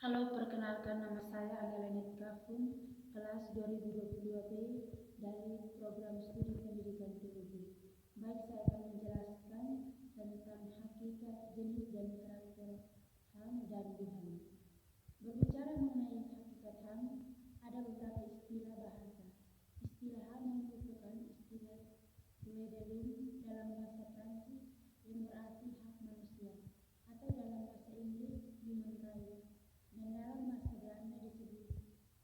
Halo, perkenalkan nama saya Angelina Kafun, kelas 2022B dari program studi pendidikan teologi. Baik, saya akan menjelaskan tentang hakikat, jenis, dan karakter HAM dan Tuhan. Berbicara mengenai hakikat HAM, ada beberapa istilah bahasa. Istilah HAM merupakan istilah Wederling dalam bahasa Prancis yang berarti hak manusia, atau dalam bahasa Inggris human rights, dan dalam bahasa Belanda disebut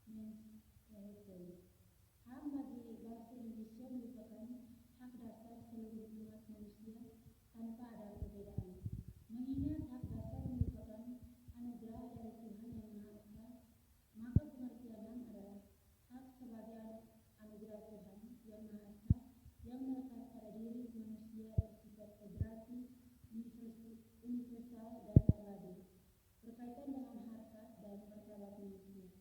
mensenrechten. HAM bagi bahasa Indonesia merupakan hak dasar seluruh umat manusia tanpa ada perbedaan. Mengingat hak dasar merupakan anugerah dari Tuhan yang Maha Esa, maka pengertian HAM adalah hak sebagai anugerah Tuhan yang Maha Esa yang melekat pada diri manusia bersifat kodrati, universal, dan abadi, berkaitan dengan harkat dan martabat manusia.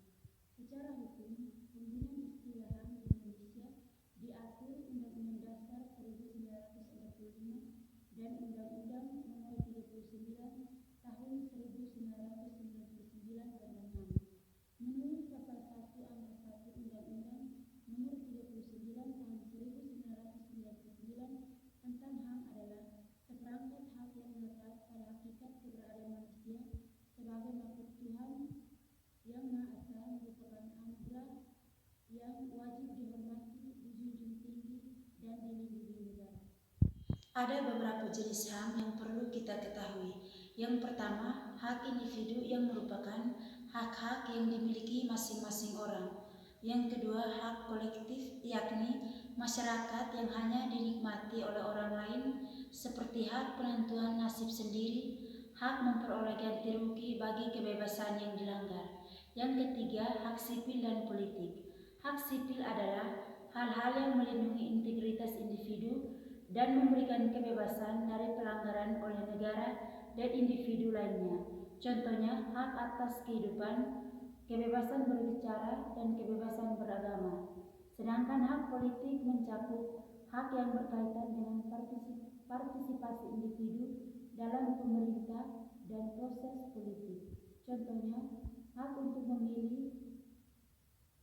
Secara hukum, penggunaan istilah HAM di Indonesia diatur Undang-Undang Dasar 1945 dan Undang-Undang Nomor 39 Tahun 1999 tentang HAM. Menurut Pasal 1 Angka 1 Undang-Undang Nomor 39 Tahun 1999 tentang HAM adalah seperangkat hak yang melekat pada hakikat keberadaan manusia sebagai makhluk Tuhan yang Maha Esa, merupakan anugerah yang wajib dihormati, dijunjung tinggi, dan dilindungi negara. Ada beberapa jenis HAM yang perlu kita ketahui. Yang pertama, hak individu yang merupakan hak-hak yang dimiliki masing-masing orang. Yang kedua, hak kolektif, yakni masyarakat yang hanya dinikmati oleh orang lain, seperti hak penentuan nasib sendiri, hak memperoleh ganti rugi bagi kebebasan yang dilanggar. Yang ketiga, hak sipil dan politik. Hak sipil adalah hal-hal yang melindungi integritas individu dan memberikan kebebasan dari pelanggaran oleh negara dan individu lainnya. Contohnya, hak atas kehidupan, kebebasan berbicara, dan kebebasan beragama. Sedangkan hak politik mencakup hak yang berkaitan dengan partisipasi individu dalam pemerintah dan proses politik. Contohnya, hak untuk memilih,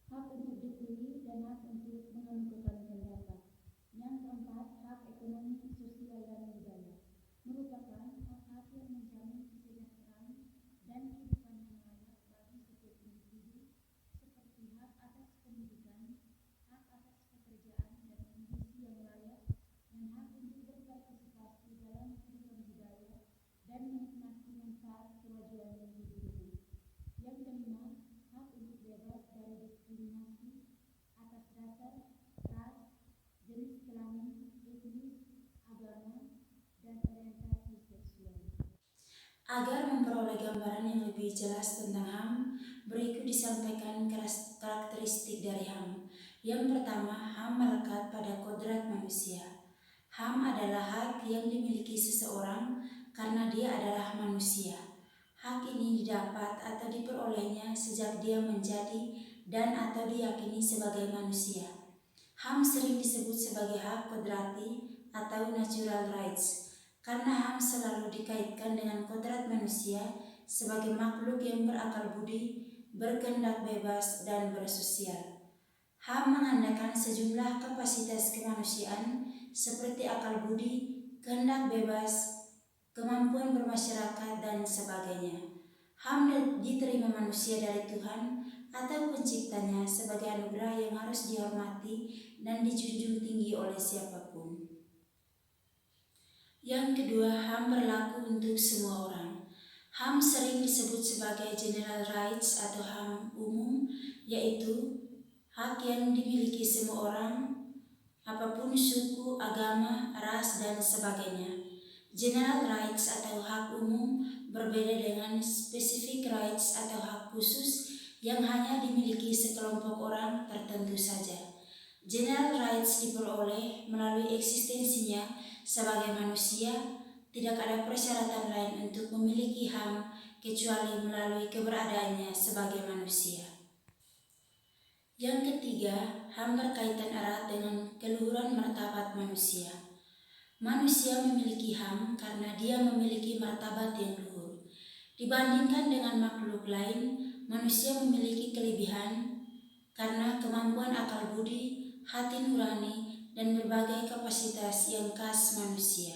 hak untuk dipilih, dan hak untuk mengemukakan pendapat. Yang keempat, hak ekonomi, sosial, dan budaya merupakan hak-hak yang menjamin kesejahteraan dan kehidupan yang layak bagi setiap individu, seperti hak atas pendidikan, hak atas pekerjaan dan kondisi yang layak, dan hak untuk berpartisipasi dalam kehidupan budaya dan menikmati manfaat kewajiban yang diberikan. Yang kelima, hak untuk bebas dari diskriminasi atas dasar ras, jenis kelamin, etnis, agama, dan orientasi seksual. Agar memperoleh gambaran yang lebih jelas tentang HAM, berikut disampaikan karakteristik dari HAM. Yang pertama, HAM melekat pada kodrat manusia. HAM adalah hak yang dimiliki seseorang karena dia adalah manusia. Hak ini didapat atau diperolehnya sejak dia menjadi dan atau diyakini sebagai manusia. HAM sering disebut sebagai hak kodrati atau natural rights karena HAM selalu dikaitkan dengan kodrat manusia sebagai makhluk yang berakal budi, berkehendak bebas, dan bersosial. HAM mengandalkan sejumlah kapasitas kemanusiaan seperti akal budi, kehendak bebas, kemampuan bermasyarakat, dan sebagainya. HAM diterima manusia dari Tuhan atau penciptanya sebagai anugerah yang harus dihormati dan dijunjung tinggi oleh siapapun. Yang kedua, HAM berlaku untuk semua orang. HAM sering disebut sebagai general rights atau HAM umum, yaitu hak yang dimiliki semua orang, apapun suku, agama, ras, dan sebagainya. General rights atau hak umum berbeda dengan specific rights atau hak khusus yang hanya dimiliki sekelompok orang tertentu saja. General rights diperoleh melalui eksistensinya sebagai manusia, tidak ada persyaratan lain untuk memiliki HAM kecuali melalui keberadaannya sebagai manusia. Yang ketiga, HAM berkaitan erat dengan keluhuran martabat manusia. Manusia memiliki HAM karena dia memiliki martabat yang luhur. Dibandingkan dengan makhluk lain, manusia memiliki kelebihan karena kemampuan akal budi, hati nurani, dan berbagai kapasitas yang khas manusia.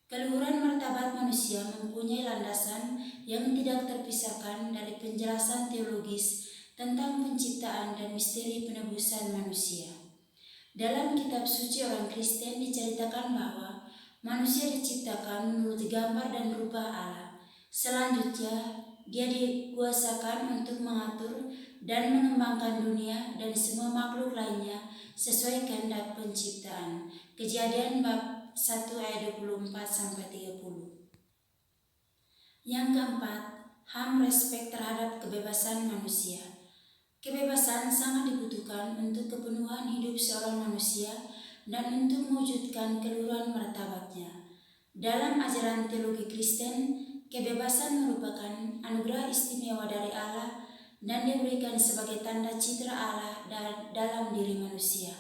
Keluhuran martabat manusia mempunyai landasan yang tidak terpisahkan dari penjelasan teologis tentang penciptaan dan misteri penebusan manusia. Dalam kitab suci orang Kristen diceritakan bahwa manusia diciptakan menurut gambar dan rupa Allah. Selanjutnya, dia dikuasakan untuk mengatur dan mengembangkan dunia dan semua makhluk lainnya sesuai kehendak penciptaan. Kejadian bab 1 ayat 24-30. Yang keempat, HAM respek terhadap kebebasan manusia. Kebebasan sangat dibutuhkan untuk kepenuhan hidup seorang manusia dan untuk mewujudkan keluhuran martabatnya. Dalam ajaran teologi Kristen, kebebasan merupakan anugerah istimewa dari Allah dan diberikan sebagai tanda citra Allah dalam diri manusia.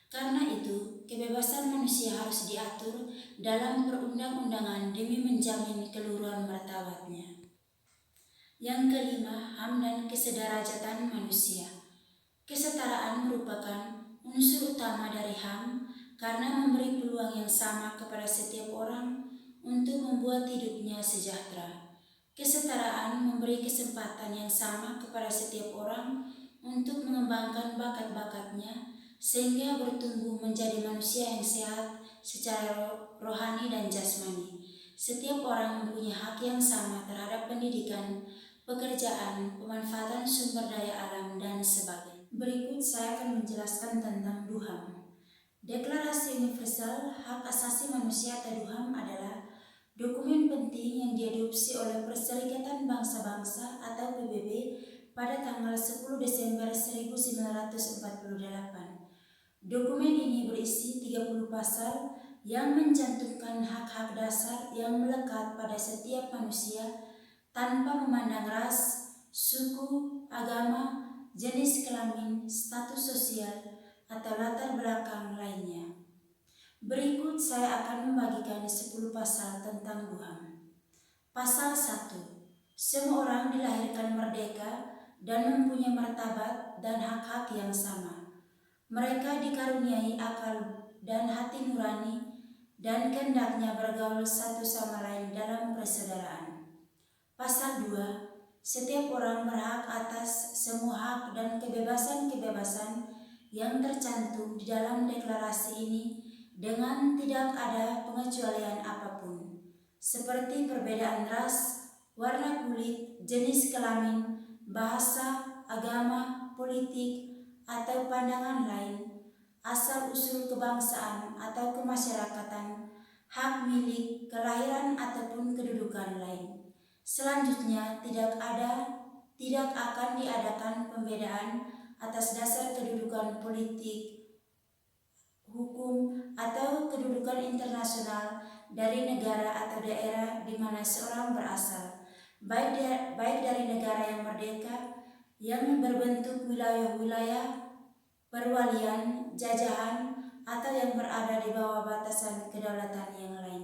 Karena itu, kebebasan manusia harus diatur dalam perundang-undangan demi menjamin keluhuran martabatnya. Yang kelima, HAM dan kesederajatan manusia. Kesetaraan merupakan unsur utama dari HAM karena memberi peluang yang sama kepada setiap orang untuk membuat hidupnya sejahtera. Kesetaraan memberi kesempatan yang sama kepada setiap orang untuk mengembangkan bakat-bakatnya sehingga bertumbuh menjadi manusia yang sehat secara rohani dan jasmani. Setiap orang mempunyai hak yang sama terhadap pendidikan, pekerjaan, pemanfaatan sumber daya alam, dan sebagainya. Berikut saya akan menjelaskan tentang DUHAM. Deklarasi Universal Hak Asasi Manusia atau DUHAM adalah dokumen penting yang diadopsi oleh Perserikatan Bangsa-Bangsa atau PBB pada tanggal 10 Desember 1948. Dokumen ini berisi 30 pasal yang mencantumkan hak-hak dasar yang melekat pada setiap manusia tanpa memandang ras, suku, agama, jenis kelamin, status sosial, atau latar belakang lainnya. Berikut saya akan membagikan 10 pasal tentang DUHAM. Pasal 1. Semua orang dilahirkan merdeka dan mempunyai martabat dan hak-hak yang sama. Mereka dikaruniai akal dan hati nurani dan kehendaknya bergaul satu sama lain dalam persaudaraan. Pasal 2. Setiap orang berhak atas semua hak dan kebebasan-kebebasan yang tercantum di dalam deklarasi ini dengan tidak ada pengecualian apapun, seperti perbedaan ras, warna kulit, jenis kelamin, bahasa, agama, politik, atau pandangan lain, asal-usul kebangsaan atau kemasyarakatan, hak milik, kelahiran ataupun kedudukan lain. Selanjutnya, tidak akan diadakan pembedaan atas dasar kedudukan politik, hukum, atau kedudukan internasional dari negara atau daerah di mana seorang berasal, baik dari negara yang merdeka, yang berbentuk wilayah-wilayah, perwalian, jajahan, atau yang berada di bawah batasan kedaulatan yang lain.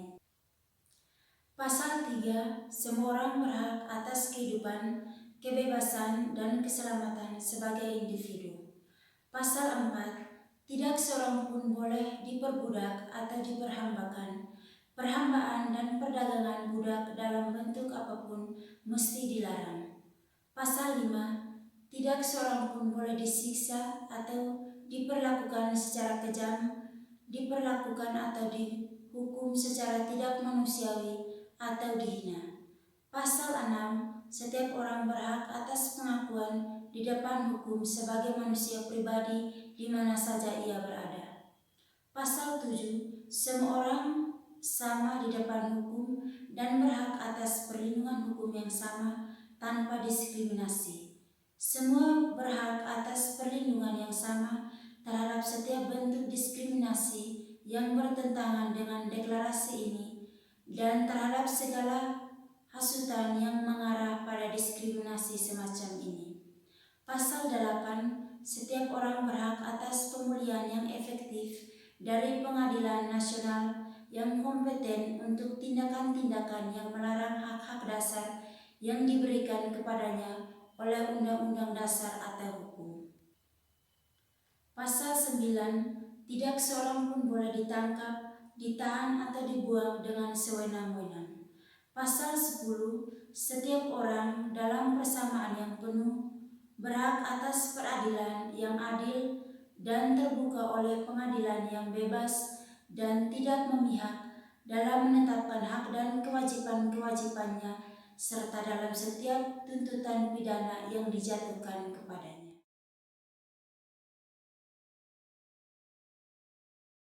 Pasal 3. Semua orang berhak atas kehidupan, kebebasan, dan keselamatan sebagai individu. Pasal 4. Tidak seorang pun boleh diperbudak atau diperhambakan. Perhambaan dan perdagangan budak dalam bentuk apapun mesti dilarang. Pasal 5. Tidak seorang pun boleh disiksa atau diperlakukan secara kejam, diperlakukan atau dihukum secara tidak manusiawi atau dihina. Pasal 6. Setiap orang berhak atas pengakuan di depan hukum sebagai manusia pribadi di mana saja ia berada. Pasal 7. Semua orang sama di depan hukum dan berhak atas perlindungan hukum yang sama tanpa diskriminasi. Semua berhak atas perlindungan yang sama terhadap setiap bentuk diskriminasi yang bertentangan dengan deklarasi ini dan terhadap segala hasutan yang mengarah pada diskriminasi semacam ini. Pasal 8. Setiap orang berhak atas pemulihan yang efektif dari pengadilan nasional yang kompeten untuk tindakan-tindakan yang melarang hak-hak dasar yang diberikan kepadanya oleh Undang-Undang Dasar atau hukum. Pasal 9, tidak seorang pun boleh ditangkap, ditahan atau dibuang dengan sewenang-wenang. Pasal 10, setiap orang dalam persamaan yang penuh berhak atas peradilan yang adil dan terbuka oleh pengadilan yang bebas dan tidak memihak dalam menetapkan hak dan kewajiban-kewajibannya serta dalam setiap tuntutan pidana yang dijatuhkan kepadanya.